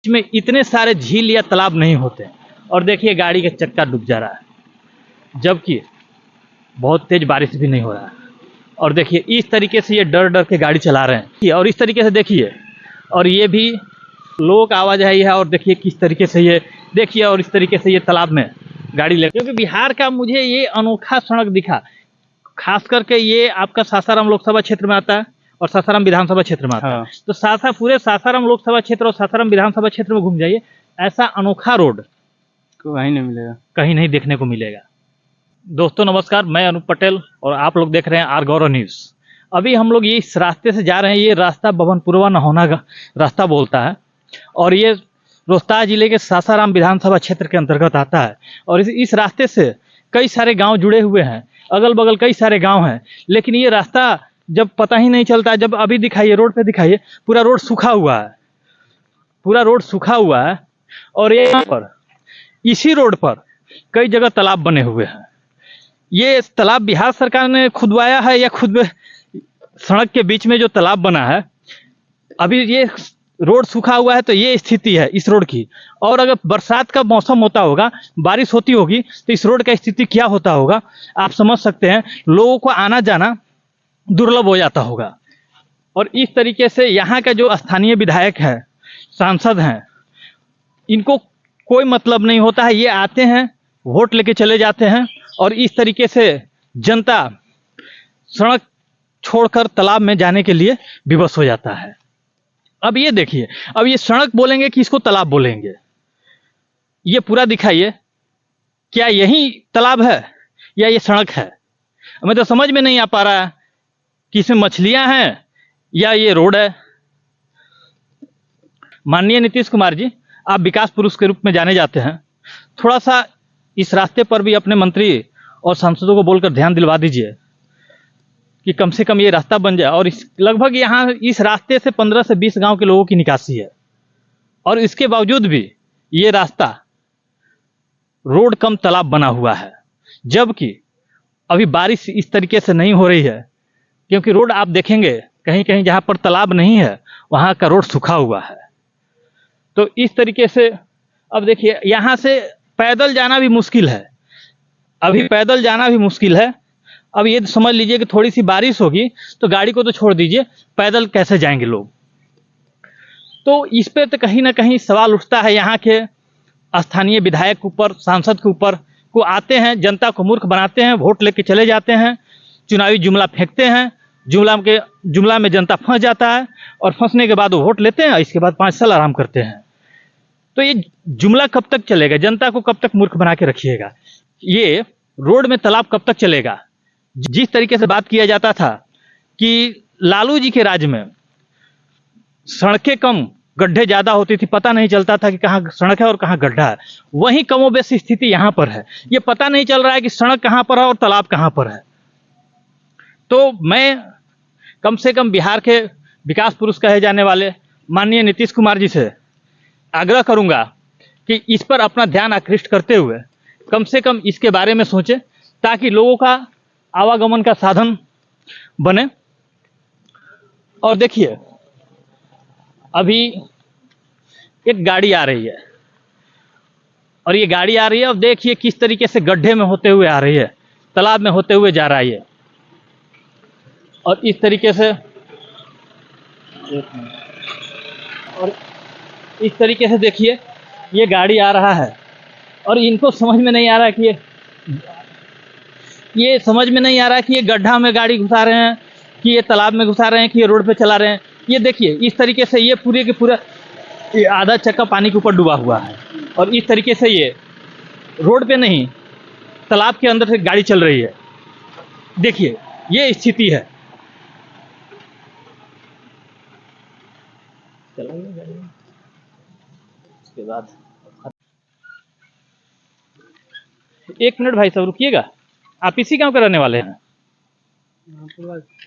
में इतने सारे झील या तालाब नहीं होते और देखिए गाड़ी का चक्का डूब जा रहा है, जबकि बहुत तेज बारिश भी नहीं हो रहा है। और देखिए इस तरीके से ये डर डर के गाड़ी चला रहे हैं और इस तरीके से देखिए, और ये भी लोगों का आवाजाही है। और देखिए किस तरीके से ये देखिए, और इस तरीके से ये तालाब में गाड़ी ले, क्योंकि बिहार का मुझे ये अनोखा सड़क दिखा। खास करके ये आपका सासाराम लोकसभा क्षेत्र में आता है और सासाराम विधानसभा क्षेत्र में आता है। तो पूरे सासाराम लोकसभा क्षेत्र और सासाराम विधानसभा क्षेत्र में घूम जाइए, ऐसा अनोखा रोड कहीं नहीं मिलेगा, कहीं नहीं देखने को मिलेगा। दोस्तों नमस्कार, मैं अनूप पटेल और आप लोग देख रहे हैं आर गौरव न्यूज़। अभी हम लोग ये इस रास्ते से जा रहे हैं। ये रास्ता भवनपुरवा नहोना का रास्ता बोलता है और ये रोहतास जिले के सासाराम विधानसभा क्षेत्र के अंतर्गत आता है। और इस रास्ते से कई सारे गांव जुड़े हुए हैं, अगल बगल कई सारे गांव हैं। लेकिन ये रास्ता जब पता ही नहीं चलता, जब अभी दिखाइए रोड पे दिखाइए, पूरा रोड सूखा हुआ है, पूरा रोड सूखा हुआ है। और ये यहाँ पर इसी रोड पर कई जगह तालाब बने हुए हैं। ये तालाब बिहार सरकार ने खुदवाया है या खुद सड़क के बीच में जो तालाब बना है, अभी ये रोड सूखा हुआ है तो ये स्थिति है इस रोड की। और अगर बरसात का मौसम होता होगा, बारिश होती होगी, तो इस रोड का स्थिति क्या होता होगा आप समझ सकते हैं। लोगों को आना जाना दुर्लभ हो जाता होगा। और इस तरीके से यहाँ का जो स्थानीय विधायक है, सांसद हैं, इनको कोई मतलब नहीं होता है। ये आते हैं, वोट लेके चले जाते हैं और इस तरीके से जनता सड़क छोड़कर तालाब में जाने के लिए विवश हो जाता है। अब ये देखिए, अब ये सड़क बोलेंगे कि इसको तालाब बोलेंगे, ये पूरा दिखाइए, क्या यही तालाब है या ये सड़क है? हमें तो समझ में नहीं आ पा रहा है कि इसमें मछलियां हैं या ये रोड है। माननीय नीतीश कुमार जी, आप विकास पुरुष के रूप में जाने जाते हैं, थोड़ा सा इस रास्ते पर भी अपने मंत्री और सांसदों को बोलकर ध्यान दिलवा दीजिए कि कम से कम ये रास्ता बन जाए। और इस लगभग यहाँ इस रास्ते से 15 से 20 गांव के लोगों की निकासी है, और इसके बावजूद भी ये रास्ता रोड कम तालाब बना हुआ है। जबकि अभी बारिश इस तरीके से नहीं हो रही है, क्योंकि रोड आप देखेंगे कहीं कहीं जहाँ पर तालाब नहीं है वहाँ का रोड सूखा हुआ है। तो इस तरीके से अब देखिए, यहाँ से पैदल जाना भी मुश्किल है, अभी पैदल जाना भी मुश्किल है। अब ये समझ लीजिए कि थोड़ी सी बारिश होगी तो गाड़ी को तो छोड़ दीजिए, पैदल कैसे जाएंगे लोग। तो इस पे तो कहीं ना कहीं सवाल उठता है। यहाँ के स्थानीय विधायक के ऊपर, सांसद के ऊपर को आते हैं, जनता को मूर्ख बनाते हैं, वोट लेके चले जाते हैं, चुनावी जुमला फेंकते हैं, जुमला में जनता फंस जाता है और फंसने के बाद वो वोट लेते हैं, इसके बाद 5 साल आराम करते हैं। तो ये जुमला कब तक चलेगा? जनता को कब तक मूर्ख बना के रखिएगा? ये रोड में तालाब कब तक चलेगा? जिस तरीके से बात किया जाता था कि लालू जी के राज में सड़कें कम, गड्ढे ज्यादा होती थी, पता नहीं चलता था कि कहाँ सड़क है और कहाँ गड्ढा है, वहीं कमोबेश स्थिति यहाँ पर है। ये पता नहीं चल रहा है कि सड़क कहाँ पर है और तालाब कहाँ पर है। तो मैं कम से कम बिहार के विकास पुरुष कहे जाने वाले माननीय नीतीश कुमार जी से आग्रह करूंगा कि इस पर अपना ध्यान आकृष्ट करते हुए कम से कम इसके बारे में सोचें, ताकि लोगों का आवागमन का साधन बने। और देखिए अभी एक गाड़ी आ रही है, और ये गाड़ी आ रही है, अब देखिए किस तरीके से गड्ढे में होते हुए आ रही है, तालाब में होते हुए जा रहा है ये। और इस तरीके से देखिए ये गाड़ी आ रहा है, और इनको समझ में नहीं आ रहा कि ये समझ में नहीं आ रहा कि ये गड्ढा में गाड़ी घुसा रहे हैं कि ये तालाब में घुसा रहे हैं कि ये रोड पे चला रहे हैं। ये देखिए इस तरीके से ये पूरे के पूरा आधा चक्का पानी के ऊपर डूबा हुआ है, और इस तरीके से ये रोड पे नहीं तालाब के अंदर से गाड़ी चल रही है। देखिए ये स्थिति है। उसके बाद 1 मिनट भाई साहब रुकिएगा, आप इसी गांव के रहने वाले हैं?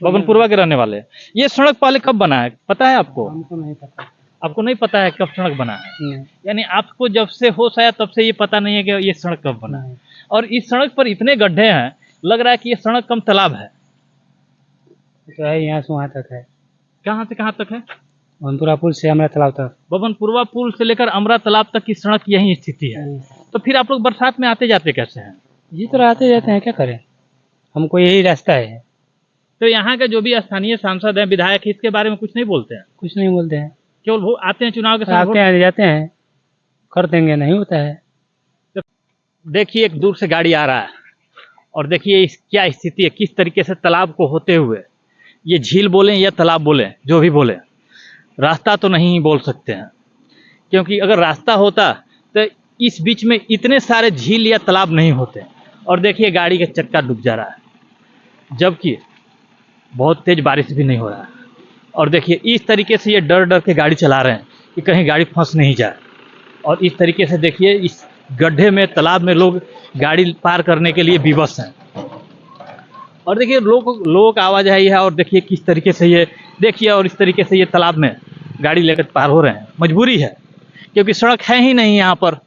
भवनपुरवा के रहने वाले हैं। ये सड़क पहले कब बना है पता है आपको? हमको नहीं पता। आपको नहीं पता है कब सड़क बना है? यानी आपको जब से होश आया तब से ये पता नहीं है कि ये सड़क कब बना है। और इस सड़क पर इतने गड्ढे हैं, लग रहा है कि ये सड़क कम तालाब है। तो है, यहाँ से वहाँ तक है। कहाँ से कहाँ तक है? भवनपुरा पुल से अमरा तालाब तक। बबनपुरवा पुल से लेकर अमरा तालाब तक की सड़क यही स्थिति है। तो फिर आप लोग बरसात में आते जाते कैसे हैं? जी तो आते जाते हैं, क्या करें, हमको यही रास्ता है। तो यहाँ के जो भी स्थानीय सांसद हैं, विधायक, इसके बारे में कुछ नहीं बोलते हैं? कुछ नहीं बोलते हैं, केवल वो आते हैं चुनाव के समय आते हैं जाते हैं, कर देंगे, नहीं होता है। देखिए एक दूर से गाड़ी आ रहा है और देखिए क्या स्थिति है, किस तरीके से तालाब को होते हुए, ये झील बोलें या तालाब बोलें, जो भी बोलें, रास्ता तो नहीं बोल सकते हैं, क्योंकि अगर रास्ता होता तो इस बीच में इतने सारे झील या तालाब नहीं होते। और देखिए गाड़ी का चक्का डूब जा रहा है, जबकि बहुत तेज बारिश भी नहीं हो रहा है। और देखिए इस तरीके से ये डर डर के गाड़ी चला रहे हैं कि कहीं गाड़ी फंस नहीं जाए। और इस तरीके से देखिए इस गड्ढे में, तालाब में लोग गाड़ी पार करने के लिए विवश हैं। और देखिए लोग आवाजाही है, और देखिए किस तरीके से ये देखिए, और इस तरीके से ये तालाब में गाड़ी लेकर पार हो रहे हैं। मजबूरी है क्योंकि सड़क है ही नहीं यहाँ पर।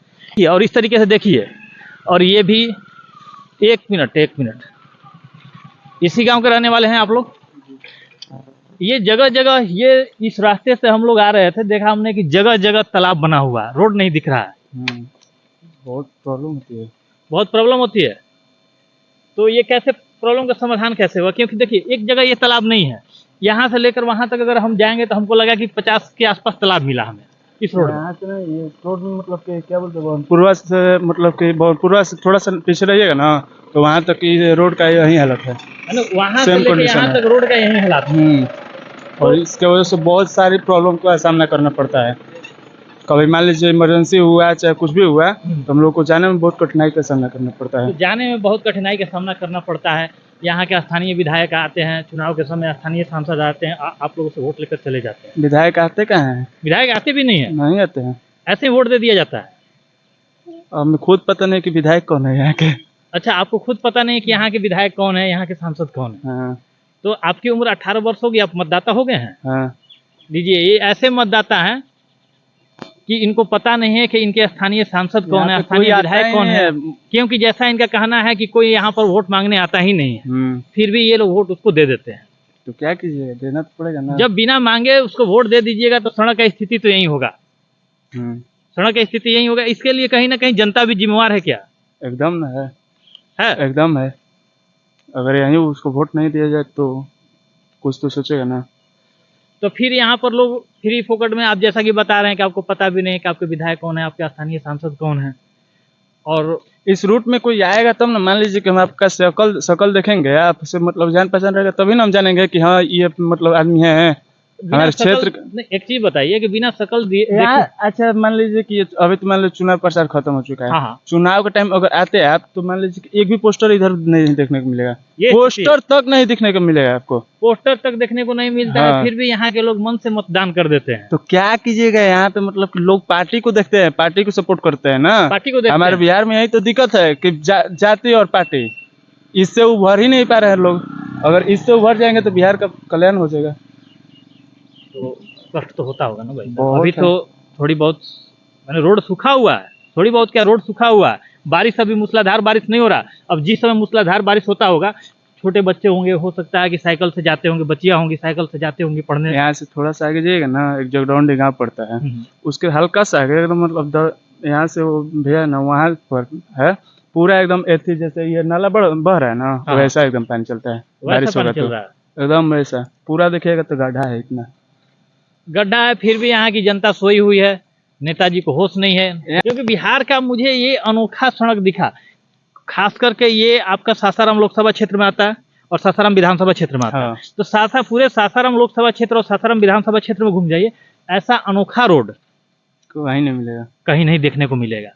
और इस तरीके से देखिए, और ये भी एक मिनट, इसी गांव के रहने वाले हैं आप लोग? ये जगह जगह, ये इस रास्ते से हम लोग आ रहे थे, देखा हमने कि जगह जगह तालाब बना हुआ है, रोड नहीं दिख रहा है। बहुत प्रॉब्लम होती है। बहुत प्रॉब्लम होती है। तो ये कैसे प्रॉब्लम का समाधान कैसे हुआ? क्योंकि देखिए एक जगह ये तालाब नहीं है, यहाँ से लेकर वहां तक अगर हम जाएंगे तो हमको लगा कि 50 के आसपास तालाब मिला हमें इस रोड में। यहाँ से ना, ये रोड में मतलब कि क्या बोलते हैं, भवनपुरवा से, मतलब कि भवनपुरवा से थोड़ा सा पीछे रहिएगा ना, तो वहाँ तक की रोड का यही हालत है। वहां से लेकर यहाँ तक रोड का यही हालात है। और इसके वजह से बहुत सारी प्रॉब्लम का सामना करना पड़ता है। कभी मान लीजिए इमरजेंसी हुआ, चाहे कुछ भी हुआ, तो हम लोग को जाने में बहुत कठिनाई का सामना करना पड़ता है। तो जाने में बहुत कठिनाई का सामना करना पड़ता है। यहाँ के स्थानीय विधायक आते हैं, चुनाव के समय स्थानीय सांसद आते हैं, आप लोगों से वोट लेकर चले जाते हैं। विधायक आते कहाँ हैं? विधायक आते भी नहीं है, नहीं आते हैं, ऐसे ही वोट दे दिया जाता है। हमें खुद पता नहीं कि विधायक कौन है यहाँ के। अच्छा, आपको खुद पता नहीं कि यहाँ के विधायक कौन है, यहाँ के सांसद कौन है? हाँ। तो आपकी उम्र 18 वर्ष होगी, आप मतदाता हो गए हैं? हाँ। लीजिए, ये ऐसे मतदाता हैं कि इनको पता नहीं है कि इनके स्थानीय सांसद कौन है, स्थानीय विधायक कौन है, क्योंकि जैसा इनका कहना है कि कोई यहाँ पर वोट मांगने आता ही नहीं है, फिर भी ये लोग वोट उसको दे देते हैं। तो क्या कीजिएगा, देना तो पड़ेगा ना। जब बिना मांगे उसको वोट दे दीजिएगा तो सड़क का स्थिति तो यही होगा। सड़क की स्थिति यही होगा। इसके लिए कहीं ना कहीं जनता भी जिम्मेवार है क्या? एकदम ना है, एकदम है। अगर यहीं उसको वोट नहीं दिया जाए तो कुछ तो सोचेगा ना। तो फिर यहाँ पर लोग फ्री फोकट में, आप जैसा कि बता रहे हैं कि आपको पता भी नहीं कि आपके विधायक कौन है, आपके स्थानीय सांसद कौन है, और इस रूट में कोई आएगा तब ना, मान लीजिए कि हम आपका शकल देखेंगे, आपसे मतलब जान पहचान रहेगा, तभी ना हम जानेंगे कि हाँ ये मतलब आदमी है हमारे क्षेत्र। एक चीज बताइए कि बिना शकल अच्छा मान लीजिए कि अभी तो मान लीजिए चुनाव प्रचार खत्म हो चुका है। हाँ। चुनाव के टाइम अगर आते हैं आप, तो मान लीजिए कि एक भी पोस्टर इधर नहीं देखने को मिलेगा, ये पोस्टर तक नहीं दिखने को मिलेगा आपको, पोस्टर तक देखने को नहीं मिलता है। फिर भी यहाँ के लोग मन से मतदान कर देते हैं। तो क्या कीजिएगा, यहाँ पे मतलब कि लोग पार्टी को देखते हैं, पार्टी को सपोर्ट करते हैं ना, पार्टी को। हमारे बिहार में यही तो दिक्कत है कि जाति और पार्टी, इससे उभर ही नहीं पा रहे हैं लोग। अगर इससे उभर जाएंगे तो बिहार का कल्याण हो जाएगा। तो कष्ट तो होता होगा ना भाई। अभी तो थोड़ी बहुत मैंने रोड सूखा हुआ है, थोड़ी बहुत क्या रोड सूखा हुआ है। बारिश अभी मूसलाधार बारिश नहीं हो रहा। अब जिस समय मूसलाधार बारिश होता होगा, छोटे बच्चे होंगे, हो सकता है कि साइकिल से जाते होंगे, बच्चियां होंगी साइकिल से जाते होंगे पढ़ने। यहाँ से थोड़ा सा आगे जाइएगा ना, एक जगडौंडी गाँव पड़ता है, उसके हल्का सा आगे एकदम मतलब यहाँ से वो भैया ना, वहाँ पर है पूरा एकदम एथी, जैसे ये नाला बह रहा है ना, वैसा एकदम पानी चलता है। बारिश होगा तो एकदम वैसा पूरा देखिएगा तो गड्ढा है, इतना गड्ढा है। फिर भी यहाँ की जनता सोई हुई है, नेताजी को होश नहीं है। क्योंकि बिहार का मुझे ये अनोखा सड़क दिखा, खास करके ये आपका सासाराम लोकसभा क्षेत्र में आता है और सासाराम विधानसभा क्षेत्र में आता है। तो पूरे सासाराम लोकसभा क्षेत्र और सासाराम विधानसभा क्षेत्र में घूम जाइए, ऐसा अनोखा रोड कहीं नहीं मिलेगा, कहीं नहीं देखने को मिलेगा।